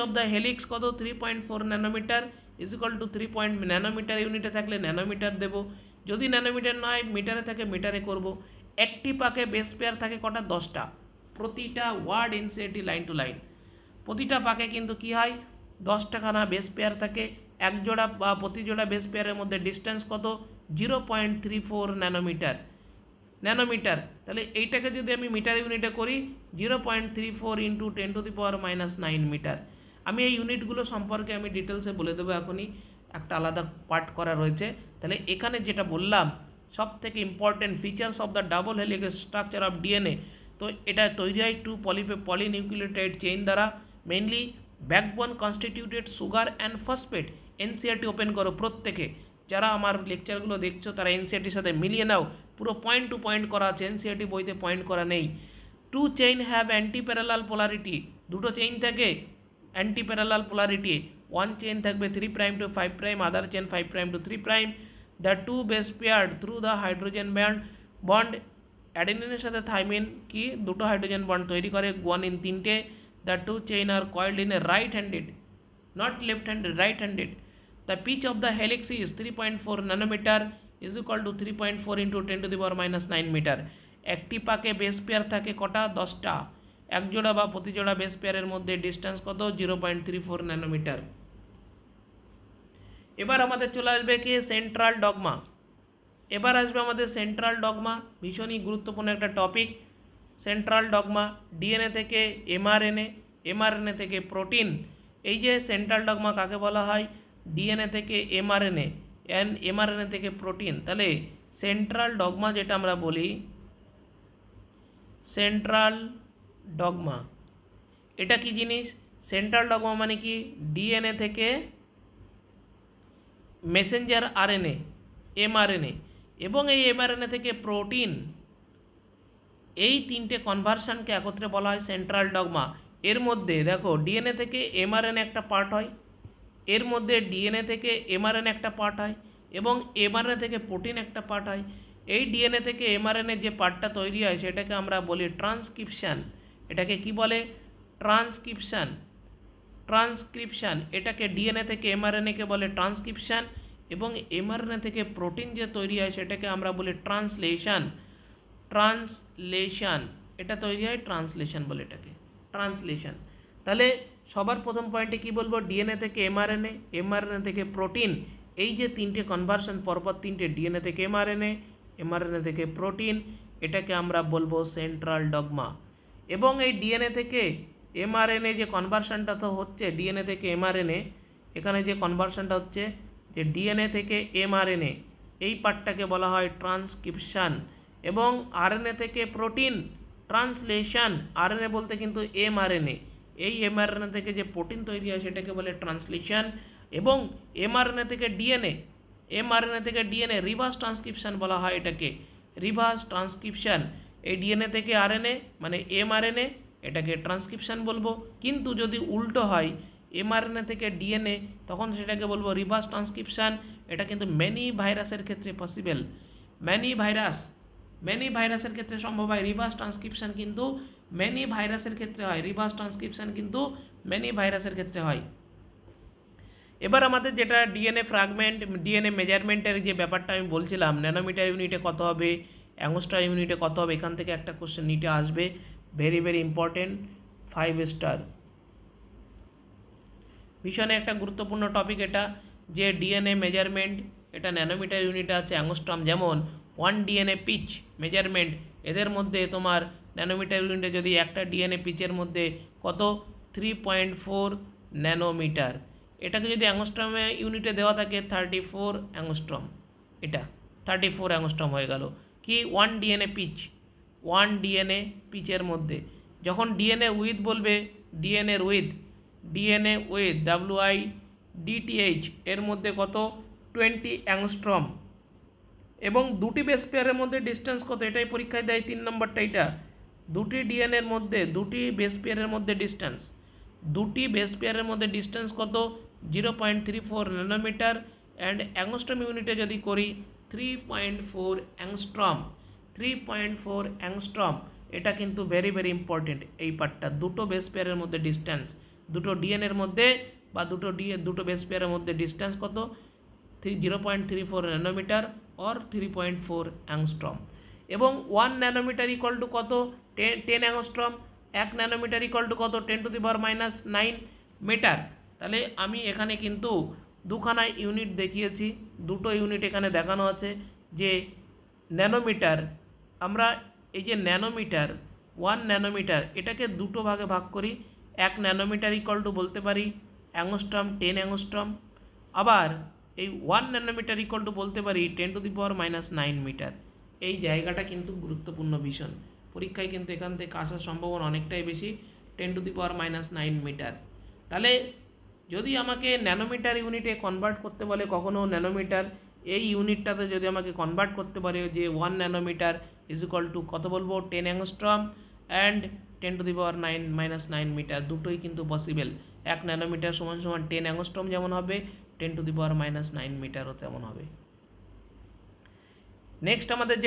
of the helix কত, 3.4 nanometer is equal to 3 nanometer ইউনিটে থাকলে nanometre দেব, যদি nanometre নয় মিটারে থাকে মিটারে করব। একটি পাকে বেস পেয়ার থাকে কটা, 10টা, প্রতিটা word NCERT line to line. প্রতিটা পাকে কিন্তু কি হয়, 10টাখানা বেস পেয়ার থাকে, এক জোড়া বা প্রতি জোড়া বেস পেয়ারের মধ্যে ডিস্টেন্স কত, 0.34 ন্যানোমিটার। তাহলে এইটাকে যদি আমি মিটার ইউনিটে করি 0.34 into 10 to the power minus 9 metre. আমি এই ইউনিটগুলো সম্পর্কে আমি ডিটেলসে বলে দেবো, এখনই একটা আলাদা পার্ট করা রয়েছে। তাহলে এখানে যেটা বললাম সব থেকে important features of the double helix structure of DNA, তো এটা তৈরি হয় 2 পলিনিউক্লিওটাইড চেইন দ্বারা, mainly backbone constituted sugar and phosphate. NCERT open করো প্রত্যেকে, যারা আমার লেকচারগুলো দেখছো তারা এনসিইআরটির সাথে মিলিয়ে নাও, পুরো পয়েন্ট টু পয়েন্ট করা আছে, এনসিইআরটি বইতে পয়েন্ট করা নেই। 2 chain have antiparallel polarity, দুটো চেইন থাকে অ্যান্টি প্যারালাল পোলারিটি, 1 চেইন থাকবে 3 prime to 5 prime, other chain 5 prime to 3 prime. The 2 base paired through the hydrogen bond, অ্যাডেনিনের সাথে থাইমিন কি দুটো হাইড্রোজেন বন্ড তৈরি করে, গুয়ানিন 3টে। The 2 chain are coiled in a right handed not left handed, right handed. The pitch of the helix is 3.4 nanometer is equal to 3.4 into 10 to the power minus 9 meter। একটি পাকে base pair থাকে কটা, 10টা, এক জোড়া বা প্রতি জোড়া বেস পেয়ারের মধ্যে ডিস্টেন্স কত, 0.34 ন্যানোমিটার। এবার আমাদের চলে আসবে কি সেন্ট্রাল ডগমা, এবার আসবে আমাদের সেন্ট্রাল ডগমা, ভীষণই গুরুত্বপূর্ণ একটা টপিক। সেন্ট্রাল ডগমা, ডিএনএ থেকে এমআরএনএ, এমআরএনএ থেকে প্রোটিন। এই যে সেন্ট্রাল ডগমা কাকে বলা হয়, ডিএনএ থেকে এমআরএনএ, এমআরএনএ থেকে প্রোটিন। তাহলে সেন্ট্রাল ডগমা যেটা আমরা বলি, সেন্ট্রাল ডগমা এটা কি জিনিস, সেন্ট্রাল ডগমা মানে কি, ডিএনএ থেকে মেসেঞ্জার আরএনএ এমআরএনএ এবং এই এমআরএনএ থেকে প্রোটিন, এই তিনটে কনভার্সানকে একত্রে বলা হয় সেন্ট্রাল ডগমা। এর মধ্যে দেখো ডিএনএ থেকে এমআরএনএ একটা পার্ট হয়, এর মধ্যে ডিএনএ থেকে এমআরএনএ একটা পার্ট হয় এবং এমআরএনএ থেকে প্রোটিন একটা পার্ট হয়। এই ডিএনএ থেকে এমআরএনএ যে পার্টটা তৈরি হয় সেটাকে আমরা বলি ট্রান্সক্রিপশান। এটাকে কি বলে? ট্রান্সক্রিপশান। ট্রান্সক্রিপশান এটাকে ডিএনএ থেকে এমআরএনএকে বলে ট্রান্সক্রিপশান এবং এমআরএনএ থেকে প্রোটিন যে তৈরি হয় সেটাকে আমরা বলি ট্রান্সলেশন। ট্রান্সলেশন এটা তৈরি হয় ট্রান্সলেশন বলে এটাকে, ট্রান্সলেশন। তাহলে সবার প্রথম পয়েন্টে কি বলবো? ডিএনএ থেকে এমআরএনএ, এমআরএনএ থেকে প্রোটিন, এই যে তিনটে কনভার্সন পরপর তিনটে, ডিএনএ থেকে এমআরএনএ, এমআরএনএ থেকে প্রোটিন, এটাকে আমরা বলবো সেন্ট্রাল ডগমা। এবং এই ডিএনএ থেকে এমআরএনএ যে কনভার্সনটা তো হচ্ছে, ডিএনএ থেকে এমআরএনএ, এখানে যে কনভার্সনটা হচ্ছে যে ডিএনএ থেকে এমআরএনএ, এই পার্টটাকে বলা হয় ট্রান্সক্রিপশান। এবং আরএনএ থেকে প্রোটিন, ট্রান্সলেশন। আরএনএ বলতে কিন্তু এমআরএনএ, এই এমআরএনএ থেকে যে প্রোটিন তৈরি হয় সেটাকে বলে ট্রান্সলেশন। এবং এমআরএনএ থেকে ডিএনএ, এমআরএনএ থেকে ডিএনএ রিভার্স ট্রান্সক্রিপশান বলা হয় এটাকে, রিভার্স ট্রান্সক্রিপশান। এই ডিএনএ থেকে আরএনএ মানে এমআরএনএ, এটাকে ট্রান্সক্রিপশান বলবো। কিন্তু যদি উল্টো হয় এমআরএনএ থেকে ডিএনএ, তখন সেটাকে বলবো রিভার্স ট্রান্সক্রিপশান। এটা কিন্তু মেনি ভাইরাসের ক্ষেত্রে পসিবল, মেনি ভাইরাসের ক্ষেত্রে সম্ভব হয় রিভার্স ট্রান্সক্রিপশান, কিন্তু মেনি ভাইরাসের ক্ষেত্রে হয়, রিভার্স ট্রান্সক্রিপশান কিন্তু মেনি ভাইরাসের ক্ষেত্রে হয়। এবার আমাদের যেটা ডিএনএ ফ্র্যাগমেন্ট, ডিএনএ মেজারমেন্টের যে ব্যাপারটা আমি বলছিলাম, ন্যানোমিটার ইউনিটে কত হবে, অ্যাংস্ট্রম ইউনিটে কত হবে, এখান থেকে একটা কোশ্চেন নিটে আসবে, ভেরি ভেরি ইম্পর্টেন্ট, 5 স্টার। ভীষণ একটা গুরুত্বপূর্ণ টপিক এটা, যে ডিএনএ মেজারমেন্ট এটা ন্যানোমিটার ইউনিটে আছে, অ্যাংস্ট্রম যেমন 1 ডিএনএ পিচ মেজারমেন্ট, এদের মধ্যে তোমার ন্যানোমিটার ইউনিটে যদি একটা ডিএনএ পিচের মধ্যে কত 3.4 ন্যানোমিটার, এটাকে যদি অ্যাংস্ট্রমে ইউনিটে দেওয়া থাকে 34 অ্যাংস্ট্রম, এটা 34 অ্যাংস্ট্রম হয়ে গেল কি 1 ডিএনএ পিচ, 1 ডিএনএ পিচের মধ্যে। যখন ডিএনএ উইথ বলবে, ডিএনএ উইথ WIDTH এর মধ্যে কত 20 অ্যাংস্ট্রম। এবং দুটি বেস পেয়ারের মধ্যে ডিস্টেন্স কত, এটাই পরীক্ষায় দেয় 3 নম্বরটা। এটা দুটি ডিএনএর মধ্যে, দুটি বেস পেয়ারের মধ্যে ডিস্টেন্স, দুটি বেস পেয়ারের মধ্যে ডিস্টেন্স কত 0.34 ন্যানোমিটার। অ্যান্ড অ্যাংস্ট্রম ইউনিটে যদি করি 3.4 অ্যাংস্ট্রম, 3.4 অ্যাংস্ট্রম। এটা কিন্তু ভেরি ভেরি ইম্পর্টেন্ট এই পার্টটা, দুটো বেস পেয়ারের মধ্যে ডিস্টেন্স, দুটো ডিএনএর মধ্যে বা দুটো বেস পেয়ারের মধ্যে ডিস্টেন্স কত 0.34 ন্যানোমিটার অর 3.4 অ্যাংস্ট্রম। এবং 1 ন্যানোমিটার ইকুয়াল টু কত 10 অ্যাংস্ট্রম, 1 ন্যানোমিটার ইকুয়াল টু কত 10⁻⁹ মিটার। তাহলে আমি এখানে কিন্তু দুখানা ইউনিট দেখিয়েছি, দুটো ইউনিট এখানে দেখানো আছে যে ন্যানোমিটার। আমরা এই যে ন্যানোমিটার, 1 ন্যানোমিটার, এটাকে দুটো ভাগে ভাগ করি। 1 ন্যানোমিটার ইকুয়াল টু বলতে পারি অ্যাংস্ট্রম 10 অ্যাংস্ট্রম, আবার এই 1 ন্যানোমিটার ইকুয়াল টু বলতে পারি 10⁻⁹ মিটার। এই জায়গাটা কিন্তু গুরুত্বপূর্ণ ভীষণ, পরীক্ষায় কিন্তু এখান থেকে আসার সম্ভাবনা অনেকটাই বেশি, 10⁻⁹ মিটার। তাহলে যদি আমাকে ন্যানোমিটার ইউনিটে কনভার্ট করতে বলে কখনো, ন্যানোমিটার এই ইউনিটটাতে যদি আমাকে কনভার্ট করতে পারে যে 1 ন্যানোমিটার ইজ ইকুয়াল টু কত বলবো 10 অ্যাংস্ট্রম অ্যান্ড 10⁻⁹ মিটার, দুটোই কিন্তু পসিবল। 1 ন্যানোমিটার সমান 10 অ্যাংস্ট্রম যেমন হবে, 10⁻⁹ মিটারও তেমন হবে। নেক্সট আমাদের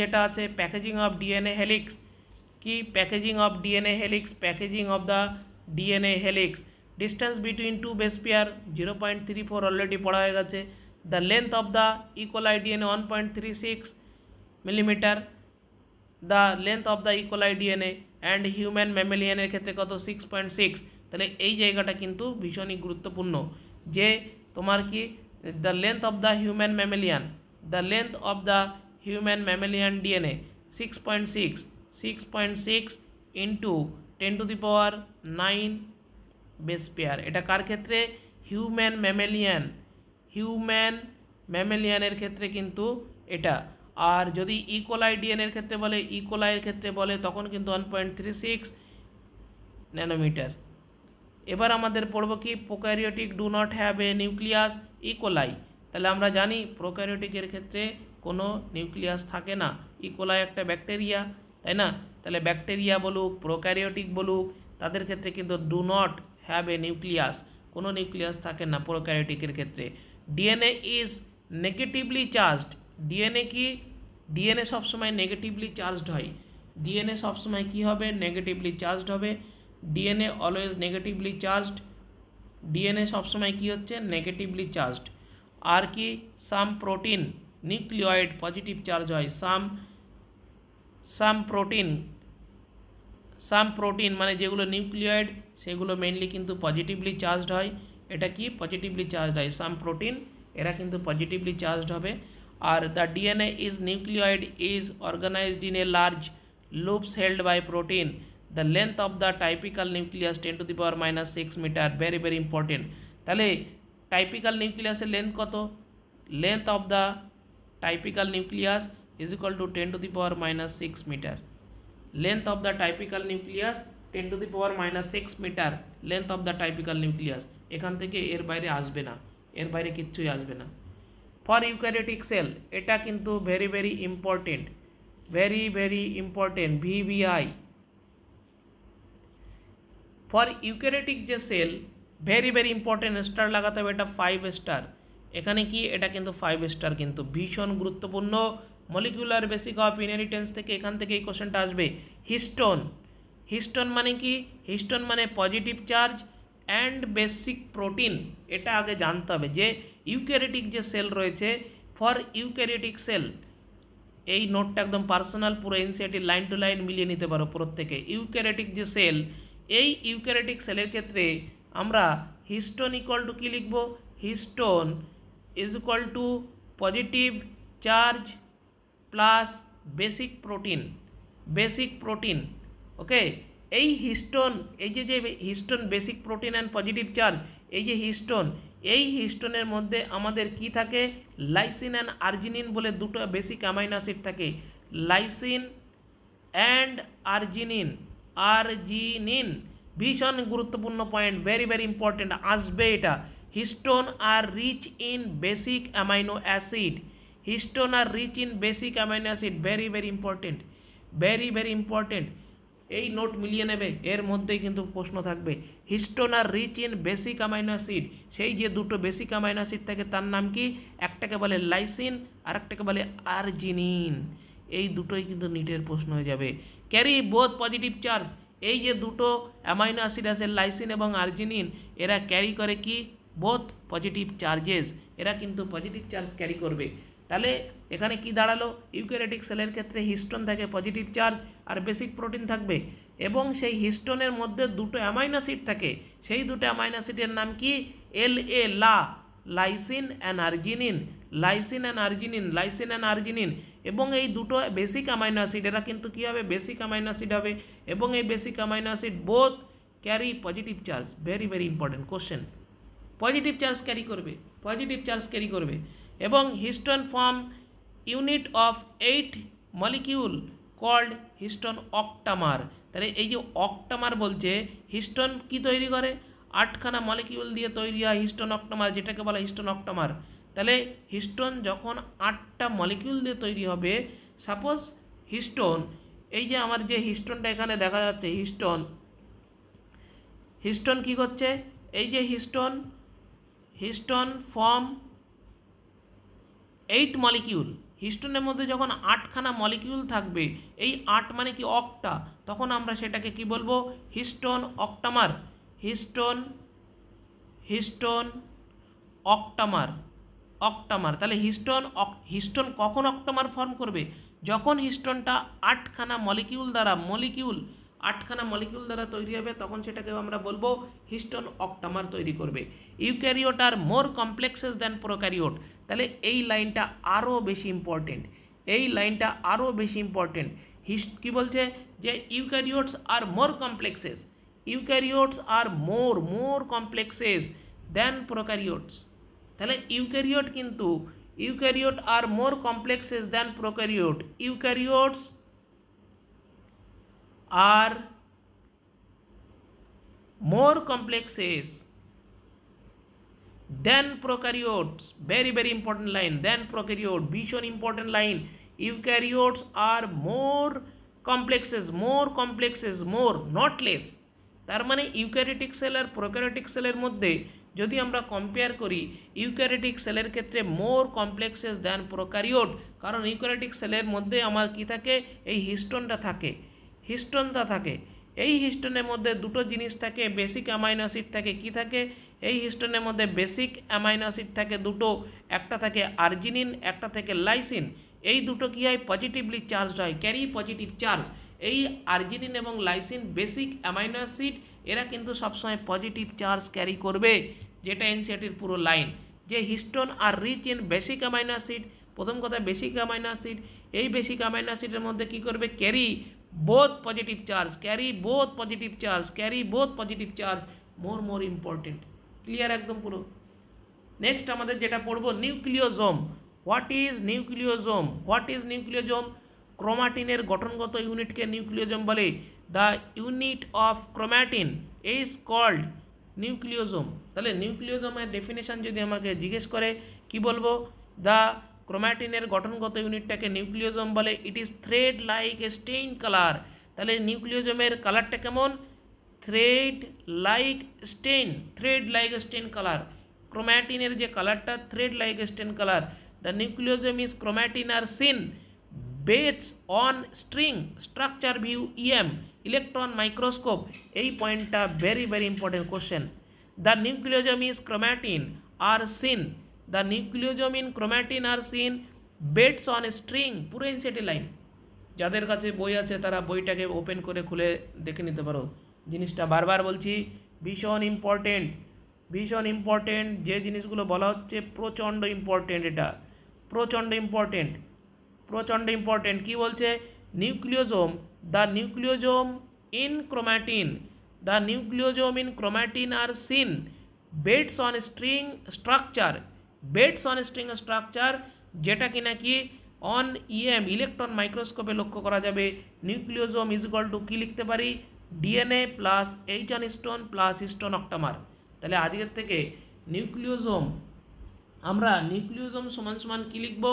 যেটা আছে প্যাকেজিং অফ ডিএনএ হেলিক্স। কি packaging of DNA helix? Packaging of the DNA helix, distance between two base pair 0.34 already পড়া হয়ে গেছে। The length of the E coli DNA 1.36 millimetre, the length of the E coli DNA and human ম্যামেলিয়ানের ক্ষেত্রে কত 6.6। তাহলে এই জায়গাটা কিন্তু ভীষণই গুরুত্বপূর্ণ যে তোমার কি the length of the human mammalian, the length of the human mammalian DNA 6.6 into 10⁹ base pair. এটা কার ক্ষেত্রে? হিউম্যান ম্যামেলিয়ানের ক্ষেত্রে কিন্তু এটা। আর যদি ইকোলাই ডিএনএর ক্ষেত্রে বলে, ইকোলাইয়ের ক্ষেত্রে বলে তখন কিন্তু 1.36 ন্যানোমিটার। এবার আমাদের পড়ব কি prokaryotic do not have a nucleus, E. coli. তাহলে আমরা জানি প্রোক্যারিওটিকের ক্ষেত্রে কোনো নিউক্লিয়াস থাকে না। ইকোলাই একটা ব্যাকটেরিয়া, তাই না? তাহলে ব্যাকটেরিয়া বলুক, প্রোক্যারিওটিক বলুক, তাদের ক্ষেত্রে কিন্তু do not have a nucleus, কোনো নিউক্লিয়াস থাকে না প্রোক্যারিওটিকের ক্ষেত্রে। DNA is negatively charged. DNA কি? ডিএনএ সবসময় নেগেটিভলি চার্জড হয়। ডিএনএ সবসময় কী হবে? নেগেটিভলি চার্জড হবে। DNA always negatively charged. DNA সবসময় কী হচ্ছে? Negatively charged. আর কি? Some protein nucleoid positive charge হয়। সাম প্রোটিন মানে যেগুলো নিউক্লিয়েড সেগুলো মেনলি কিন্তু পজিটিভলি চার্জড হয়। এটা কি? পজিটিভলি চার্জড হয়। সাম প্রোটিন এরা কিন্তু পজিটিভলি চার্জড হবে। আর the DNA is nucleoid is organised in a large loops held by protein. The length of the typical nucleus 10⁻⁻6 metre. Very very important. তাহলে typical নিউক্লিয়াসের লেন্থ কত? Length of the typical nucleus is equal to 10⁻⁻6 metre. Length of the typical nucleus 10⁻⁻6 metre length of the typical nucleus. এখান থেকে এর বাইরে আসবে না, এর বাইরে কিচ্ছুই আসবে না। ফর ইউক্যারিওটিক সেল, এটা কিন্তু very very important, very very important, VVI. For eukaryotic যে cell, very very important, star লাগাতে হবে, এটা 5 স্টার। এখানে কি? এটা কিন্তু 5 স্টার, কিন্তু ভীষণ গুরুত্বপূর্ণ। মলিকুলার বেসিক অফ ইনহেরিটেন্স থেকে এখান থেকে এই কোশ্চেনটা আসবে। হিস্টোন, হিস্টোন মানে কি? হিস্টোন মানে positive charge and basic protein. এটা আগে জানতে হবে যে ইউক্যারিওটিক যে সেল রয়েছে, ফর ইউক্যারিওটিক সেল, এই নোটটা একদম পার্সোনাল, পুরো এনসিইআরটি লাইন টু লাইন মিলিয়ে নিতে পারো প্রত্যেকে। ইউক্যারিওটিক যে সেল, এই ইউক্যারিওটিক সেলের ক্ষেত্রে আমরা হিস্টোন ইকুয়াল টু কী লিখব? Histone is equal to positive charge plus basic protein, basic protein. Okay, এই হিস্টোন, এই যে histone basic protein and positive charge, এই যে হিস্টোন, এই হিস্টোনের মধ্যে আমাদের কি থাকে? লাইসিন অ্যান্ড আর্জিনিন বলে দুটো বেসিক অ্যামাইনো অ্যাসিড থাকে। লাইসিন অ্যান্ড আর্জিনিন, আর্জিনিন ভীষণ গুরুত্বপূর্ণ পয়েন্ট, ভেরি ভেরি ইম্পর্টেন্ট, আসবে এটা। Histone are rich in basic amino acid, histone are rich in basic amino acid, very very important, very very important. এই note মিলিয়ে নেবে, এর মধ্যেই কিন্তু প্রশ্ন থাকবে। Histone are rich in basic amino acid, সেই যে দুটো বেসিক অ্যামাইনো অ্যাসিড থাকে তার নাম কি? একটাকে বলে লাইসিন আর একটাকে বলে আর্জিনিন। এই দুটোই কিন্তু নিটের প্রশ্ন হয়ে যাবে। ক্যারি বোথ পজিটিভ চার্জ, এই যে দুটো অ্যামাইনো অ্যাসিড আছে লাইসিন এবং আর্জিনিন, এরা ক্যারি করে কি? বোথ পজিটিভ চার্জেস, এরা কিন্তু পজিটিভ চার্জ ক্যারি করবে। তাহলে এখানে কি দাঁড়ালো? ইউক্যারিওটিক সেলের ক্ষেত্রে হিস্টোন থাকে পজিটিভ চার্জ আর বেসিক প্রোটিন থাকবে, এবং সেই হিস্টোনের মধ্যে দুটো অ্যামাইনো অ্যাসিড থাকে, সেই দুটো অ্যামাইনো অ্যাসিডের নাম কি? LA, লা, lysine and arginine, lysine and arginine, lysine and arginine. এবং এই দুটো বেসিক অ্যামাইনো অ্যাসিড, এরা কিন্তু কী হবে? বেসিক অ্যামাইনো অ্যাসিড হবে, এবং এই basic amino acid both carry positive charge. Very very important question, positive charge carry করবে, পজিটিভ চার্জ ক্যারি করবে। এবং histone form unit of 8 molecule called histone octamer. তাহলে এই যে অক্টামার বলছে, হিস্টোন কি তৈরি করে? 8খানা মলিকিউল দিয়ে তৈরি হয় হিস্টোন অক্টামার, যেটাকে বলা হিস্টোন অক্টামার। তাহলে হিস্টোন যখন 8টা মলিকিউল দিয়ে তৈরি হবে, সাপোজ হিস্টোন, এই যে আমার যে হিস্টোনটা এখানে দেখা যাচ্ছে, হিস্টোন, হিস্টোন কী করছে? এই যে হিস্টোন, হিস্টোন ফর্ম 8 মলিকিউল। হিস্টোনের মধ্যে যখন 8খানা মলিকিউল থাকবে, এই 8 মানে কি? অক্টা, তখন আমরা সেটাকে কি বলবো? Histone octamer, histone, histone octamer, octamer. তাহলে হিস্টোন কখন অক্টামার ফর্ম করবে? যখন হিস্টোনটা 8খানা মলিকিউল দ্বারা, 8খানা মলিকিউল দ্বারা তৈরি হবে, তখন সেটাকে আমরা বলবো হিস্টোন অক্টামার তৈরি করবে। Eukaryote are more complexes than prokaryote. তাহলে এই লাইনটা আরও বেশি ইম্পর্টেন্ট, এই লাইনটা আরও বেশি ইম্পর্টেন্ট। কী বলছে? যে eukaryotes are more complexes, eukaryotes are more complexes than prokaryotes. তাহলে ইউক্যারিওট কিন্তু, eukaryote are more complexes than prokaryote, eukaryotes are more complexes than prokaryotes. Very very important line, than prokaryote, ভীষণ important line. Eukaryotes are more complexes, more complexes, more not less. তার মানে eukaryotic sell আর prokaryotic সেলের মধ্যে যদি আমরা compare করি, eukaryotic সেলের ক্ষেত্রে মোর কমপ্লেক্সেস দ্যান প্রোক্যারিওট, কারণ ইউক্যারিওটিক সেলের মধ্যে আমার কি থাকে, এই হিস্টোনটা থাকে, হিস্টোনটা থাকে। এই হিস্টোনের মধ্যে দুটো জিনিস থাকে, বেসিক অ্যামাইনো অ্যাসিড থাকে, কি থাকে, এই হিস্টোনের মধ্যে বেসিক অ্যামাইনো অ্যাসিড থাকে দুটো, একটা থাকে আর্জিনিন, একটা থাকে লাইসিন। এই দুটো কী হয়, পজিটিভলি চার্জড হয়, ক্যারি পজিটিভ চার্জ। এই আর্জিনিন এবং লাইসিন বেসিক অ্যামাইনো অ্যাসিড, এরা কিন্তু সবসময় পজিটিভ চার্জ ক্যারি করবে, যেটা এনসিইআরটির পুরো লাইন, যে histone are rich in basic amino acid. প্রথম কথা বেসিক অ্যামাইনো অ্যাসিড, এই বেসিক অ্যামাইনো অ্যাসিডের মধ্যে কী করবে, carry both positive charge, carry both positive charge, carry both positive charge, more important. Clear একদম পুরো। নেক্সট আমাদের যেটা পড়বো, nucleosome. What is nucleosome? What is nucleosome? ক্রোমাটিনের গঠনগত ইউনিটকে নিউক্লিওজোম বলে। The unit of chromatin is called nucleosome. তাহলে নিউক্লিওজোমের ডেফিনেশন যদি আমাকে জিজ্ঞেস করে, কি বলবো? দ্য ক্রোমাটিনের গঠনগত ইউনিটটাকে নিউক্লিওজোম বলে। It is thread like stain colour. তাহলে নিউক্লিওজোমের কালারটা কেমন? Thread like stain, thread like stain colour. ক্রোম্যাটিনের যে কালারটা thread like stain colour. The nucleosome is chromatin are seen base on string structure view EM electron microscope. এই পয়েন্টটা very very important question. The nucleosome is chromatin are seen, the nucleosome in chromatin are seen beads on string. পুরো NCERT line, যাদের কাছে বই আছে তারা বইটাকে open করে খুলে দেখে নিতে পারো। জিনিসটা বারবার বলছি, ভীষণ ইম্পর্টেন্ট, ভীষণ ইম্পর্টেন্ট। যে জিনিসগুলো বলা হচ্ছে প্রচণ্ড ইম্পর্টেন্ট, এটা প্রচণ্ড ইম্পর্টেন্ট, প্রচণ্ড ইম্পর্টেন্ট। কী বলছে? Nucleosome, the nucleosome in chromatin, the nucleosome in chromatin are seen beads on string structure, beads on string structure, যেটা কি নাকি অন ইএম ইলেকট্রন মাইক্রোস্কোপে লক্ষ্য করা যাবে। নিউক্লিওজোম ইজ ইকুয়াল টু কী লিখতে পারি? DNA plus histone plus histone octamer. তাহলে আজকের থেকে নিউক্লিওজোম, আমরা নিউক্লিওজোম সমান সমান কী লিখব?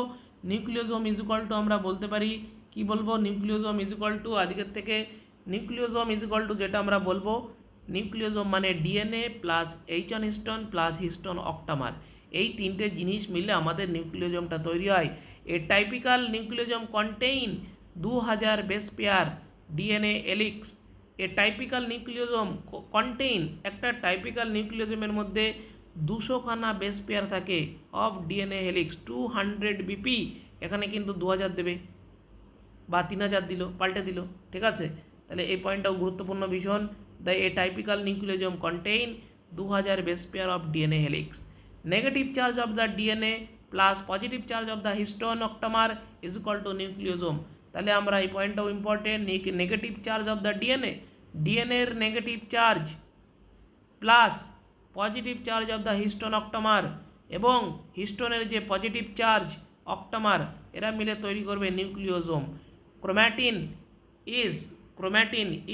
নিউক্লিওজোম ইজ ইকুয়াল টু আমরা বলতে পারি, কি বলবো? নিউক্লিওজোম ইজ ইকুয়াল টু আজকের থেকে নিউক্লিওজোম ইজ ইকুয়াল টু যেটা আমরা বলবো, নিউক্লিওজোম মানে DNA plus histone plus histone octamer. এই তিনটে জিনিস মিলে আমাদের নিউক্লিওজোমটা তৈরি হয়। A typical nucleosome contain 2000 base pair DNA helix. A typical nucleosome contain, একটা টাইপিক্যাল নিউক্লিওজোমের মধ্যে 200খানা বেস পেয়ার থাকে অফ ডিএনএ হেলিক্স 200 বিপি। এখানে কিন্তু 2000 দেবে বা 3000 দিল, পাল্টে দিল, ঠিক আছে? তাহলে এই পয়েন্টটাও গুরুত্বপূর্ণ ভীষণ। The a typical nucleosome contain 2000 base pair of DNA helix. Negative charge of the DNA plus positive charge of the histone octamer is equal to nucleosome. তাহলে আমরা এই পয়েন্টটাও important, negative charge of the DNA, ডিএনএর negative charge plus positive charge of the histone octamer এবং হিস্টোনের যে positive charge অক্টামার, এরা মিলে তৈরি করবে নিউক্লিওজোম। ক্রোম্যাটিন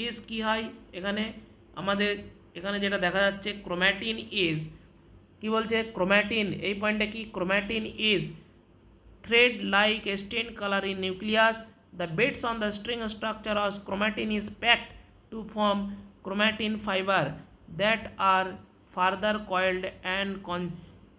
ইজ কী হয় এখানে আমাদের, এখানে যেটা দেখা যাচ্ছে ক্রোম্যাটিন ইজ কি বলছে? ক্রোম্যাটিন, এই পয়েন্টটা কি? Chromatin is thread like a stained color in nucleus. The bits on the string structure of chromatin is packed to form chromatin fiber that are further coiled and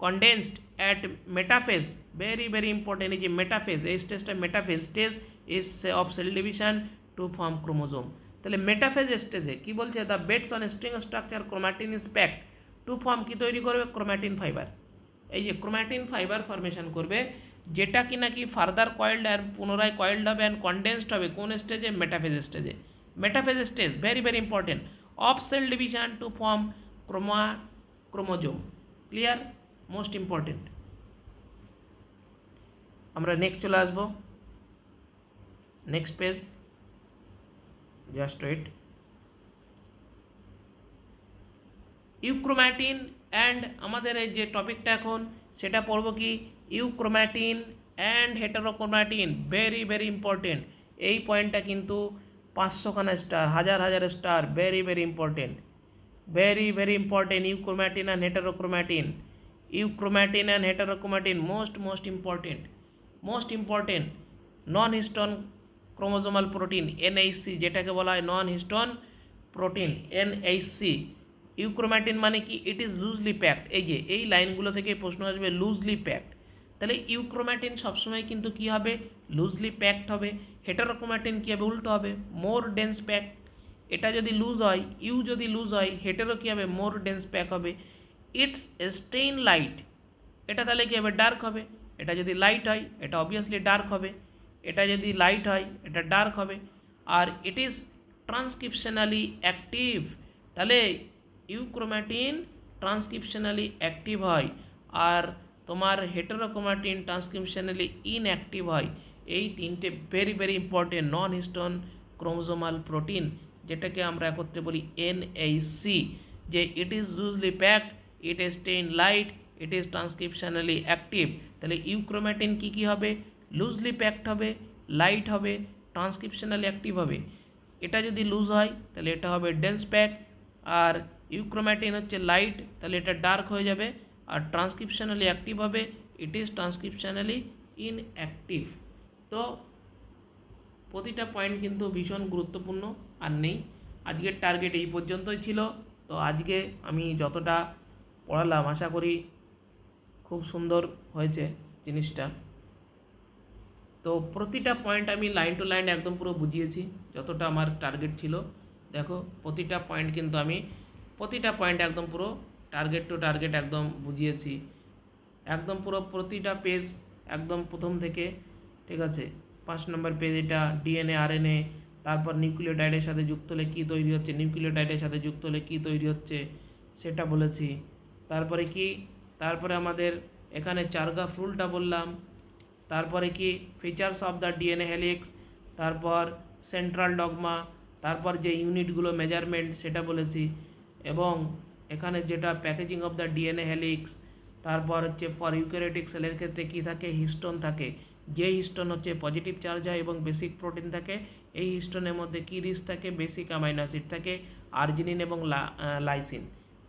condensed at metaphase. Very very important is metaphase. এই স্টেজটা metaphase stage is of cell division to form chromosome. তাহলে metaphase স্টেজে কি বলছে? The beads on string structure chromatin is packed to form, কি তৈরি করবে? Chromatin fibre. এই যে ক্রোমাটিন ফাইবার ফরমেশন করবে, যেটা কি নাকি ফার্দার কয়েলড আর পুনরায় কয়েলড হবে অ্যান্ড কনডেন্সড হবে কোন স্টেজে? মেটাফেজ স্টেজে। Metaphase stage very very important, of cell division to form chromosome. Clear? Most important. আমরা নেক্সট চলে আসবো, next page, just wait. Euchromatin and আমাদের এই যে টপিকটা এখন সেটা পড়বো কি? Euchromatin and heterochromatin. Very very important. এই পয়েন্টটা কিন্তু 500খানা স্টার, হাজার হাজার star, very very important, very very important. Euchromatin and heterochromatin, euchromatin and heterochromatin most important, most important. Non histone chromosomal protein NHC, যেটাকে বলা হয় নন হিস্টোন প্রোটিন এনএইচসি। ইউক্রোম্যাটিন মানে কি? ইট ইজ লুজলি প্যাকড। এই যে এই লাইনগুলো থেকে প্রশ্ন আসবে লুজলি প্যাকড, তাহলে ইউক্রোম্যাটিন সবসময় কিন্তু কী হবে? লুজলি প্যাকড হবে। হেটারোক্রোম্যাটিন কী হবে? উল্টো হবে, মোর ডেন্স প্যাক। এটা যদি লুজ হয়, ইউ যদি লুজ হয়, হেটারো কী হবে? মোর ডেন্স প্যাক হবে। ইটস স্টেইন লাইট, এটা তাহলে কী হবে? ডার্ক হবে। এটা যদি লাইট হয়, এটা অবভিয়াসলি ডার্ক হবে। এটা যদি লাইট হয়, এটা ডার্ক হবে। আর ইট ইজ ট্রান্সক্রিপশনালি অ্যাক্টিভ, তাহলে ইউক্রোম্যাটিন ট্রান্সক্রিপশনালি অ্যাক্টিভ হয়, আর তোমার হেটারোক্রোম্যাটিন ট্রান্সক্রিপশনালি ইনঅ্যাক্টিভ হয়। এই তিনটে very very important non histone chromosomal protein, যেটাকে আমরা একত্রে বলি এনএইচসি, যে it is loosely packed, it stain light, it is transcriptionally active. তাহলে ইউক্রোম্যাটিন কী কী হবে? লুজলি প্যাকড হবে, লাইট হবে, ট্রান্সক্রিপশনালি অ্যাক্টিভ হবে। এটা যদি লুজ হয় তাহলে এটা হবে ডেন্স প্যাক, আর ইউক্রোম্যাটিন হচ্ছে লাইট, তাহলে এটা ডার্ক হয়ে যাবে। আর ট্রান্সক্রিপশনালি অ্যাক্টিভ হবে, ইট ইজ ট্রান্সক্রিপশনালি ইনঅ্যাক্টিভ। তো প্রতিটা পয়েন্ট কিন্তু ভীষণ গুরুত্বপূর্ণ। আর নেই, আজকের টার্গেট এই পর্যন্তই ছিল। তো আজকে আমি যতটা পড়ালাম আশা করি খুব সুন্দর হয়েছে জিনিসটা। তো প্রতিটা পয়েন্ট আমি লাইন টু লাইন একদম পুরো বুঝিয়েছি, যতটা আমার টার্গেট ছিল। দেখো প্রতিটা পয়েন্ট কিন্তু আমি প্রতিটা পয়েন্ট একদম পুরো টার্গেট টু টার্গেট একদম বুঝিয়েছি, একদম পুরো প্রতিটা পেজ একদম প্রথম থেকে, ঠিক আছে। 5 নম্বর পেজ এটা ডিএনএ আরএনএ, তারপর নিউক্লিওটাইডের সাথে যুক্ত হলে কী তৈরি হচ্ছে, নিউক্লিওটাইডের সাথে যুক্ত হলে কী তৈরি হচ্ছে সেটা বলেছি। তারপরে কি, তারপরে আমাদের এখানে চারগাফ রুলটা বললাম। তারপরে কি features of the DNA helix, তারপর সেন্ট্রাল ডগমা, তারপর যে ইউনিটগুলো মেজারমেন্ট সেটা বলেছি। এবং এখানে যেটা packaging of the DNA helix, তারপর হচ্ছে ফর ইউক্যারিওটিক সেলের ক্ষেত্রে কী থাকে? হিস্টোন থাকে, যে হিস্টোন হচ্ছে পজিটিভ চার্জ হয় এবং বেসিক প্রোটিন থাকে। এই হিস্টোনের মধ্যে কী রিচ থাকে? বেসিক অ্যামাইনো অ্যাসিড থাকে, আর্জিনিন এবং লাইসিন,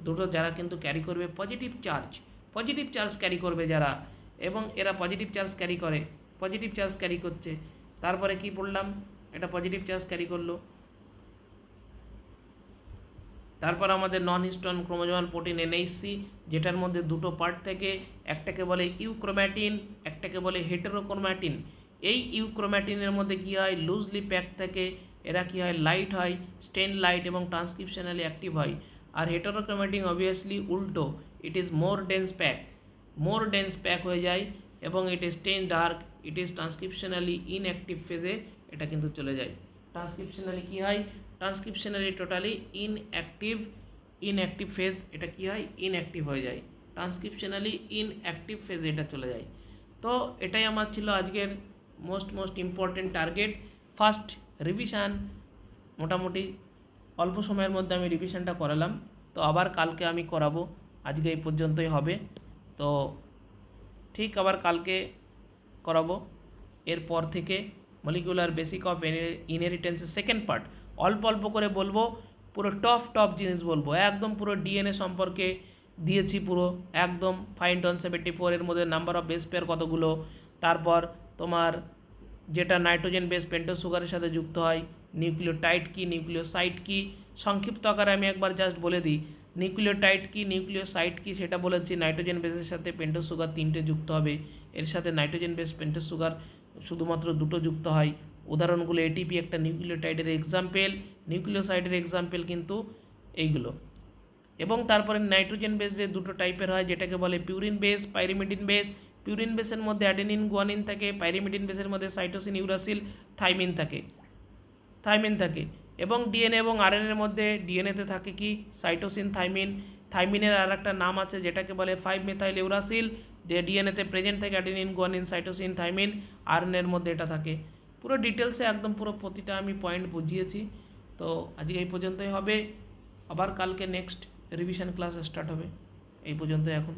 দুটো যারা কিন্তু ক্যারি করবে পজিটিভ চার্জ ক্যারি করবে যারা, এবং এরা পজিটিভ চার্জ ক্যারি করে, পজিটিভ চার্জ ক্যারি করছে। তারপরে কি পড়লাম? এটা পজিটিভ চার্জ ক্যারি করলো। তারপর আমাদের নন হিস্টোন ক্রোমোজোমাল প্রোটিন এনএইচসি, যেটার মধ্যে দুটো পার্ট থাকে, একটাকে বলে ইউক্রোম্যাটিন, একটাকে বলে হেটারোক্রোম্যাটিন। এই ইউক্রোম্যাটিনের মধ্যে কী হয়? লুজলি প্যাক থাকে, এরা কী হয়? লাইট হয়, স্টেন লাইট এবং ট্রান্সক্রিপশনালি অ্যাক্টিভ হয়। আর হেটারোক্রোম্যাটিন অবভিয়াসলি উল্টো, it is more dense pack হয়ে যায় এবং it is stain dark, it is transcriptionally inactive ফেজে এটা কিন্তু চলে যায়। ট্রান্সক্রিপশনালি কী হয়? ট্রান্সক্রিপশনালি টোটালি ইনঅ্যাক্টিভ ফেজ, এটা কি হয়? ইনঅ্যাক্টিভ হয়ে যায়, ট্রান্সক্রিপশনালি ইনঅ্যাক্টিভ ফেজে এটা চলে যায়। তো এটাই আমার ছিল আজকের most important target. First revision মোটামুটি অল্প সময়ের মধ্যে আমি রিভিশনটা করালাম, তো আবার কালকে আমি করাবো, আজকে এই পর্যন্তই হবে। তো ঠিক আবার কালকে করাবো। এরপর থেকে মলিকুলার বেসিক অফ ইনহেরিটেন্সের সেকেন্ড পার্ট অল্প করে বলবো, পুরো টপ জিনিস বলবো, একদম পুরো ডিএনএ সম্পর্কে দিয়েছি পুরো একদম 5 এর মধ্যে নাম্বার অফ বেস পেয়ার কতগুলো, তারপর তোমার যেটা নাইট্রোজেন বেস পেন্টোজ সুগারের সাথে যুক্ত হয়, নিউক্লিওটাইড কি, নিউক্লিওসাইড কি, সংক্ষিপ্ত আকারে আমি একবার জাস্ট বলে দিই। নিউক্লিওটাইড কি, নিউক্লিওসাইড কি সেটা বলেছি। নাইট্রোজেন বেসের সাথে পেন্টোজ সুগার 3টে যুক্ত হবে, এর সাথে নাইট্রোজেন বেস পেন্টোজ সুগার শুধুমাত্র 2টো যুক্ত হয়। উদাহরণগুলো এটিপি একটা নিউক্লিওটাইডের এক্সাম্পল, নিউক্লিওসাইডের এক্সাম্পল কিন্তু এইগুলো। এবং তারপরে নাইট্রোজেন বেস যে 2টো টাইপের হয়, যেটাকে বলে purine base, pyrimidine base. Purine বেসের মধ্যে অ্যাডেনিন গুয়ানিন থাকে, পাইরিমিডিন বেসের মধ্যে সাইটোসিন ইউরাসিল থাইমিন থাকে। এবং ডিএনএ এবং আরএনএর মধ্যে ডিএনএতে থাকে কি? সাইটোসিন থাইমিনের আর একটা নাম আছে যেটাকে বলে 5-মেথাইল ইউরাসিল। ডিএনএতে প্রেজেন্ট থাকে অ্যাডেনিন গুয়ানিন সাইটোসিন থাইমিন, আরএনএর মধ্যে এটা থাকে। পুরো ডিটেলসে একদম পুরো প্রতিটা আমি পয়েন্ট বুঝিয়েছি। তো আজকে এই পর্যন্তই হবে, আবার কালকে নেক্সট রিভিশন ক্লাস স্টার্ট হবে। এই পর্যন্ত এখন।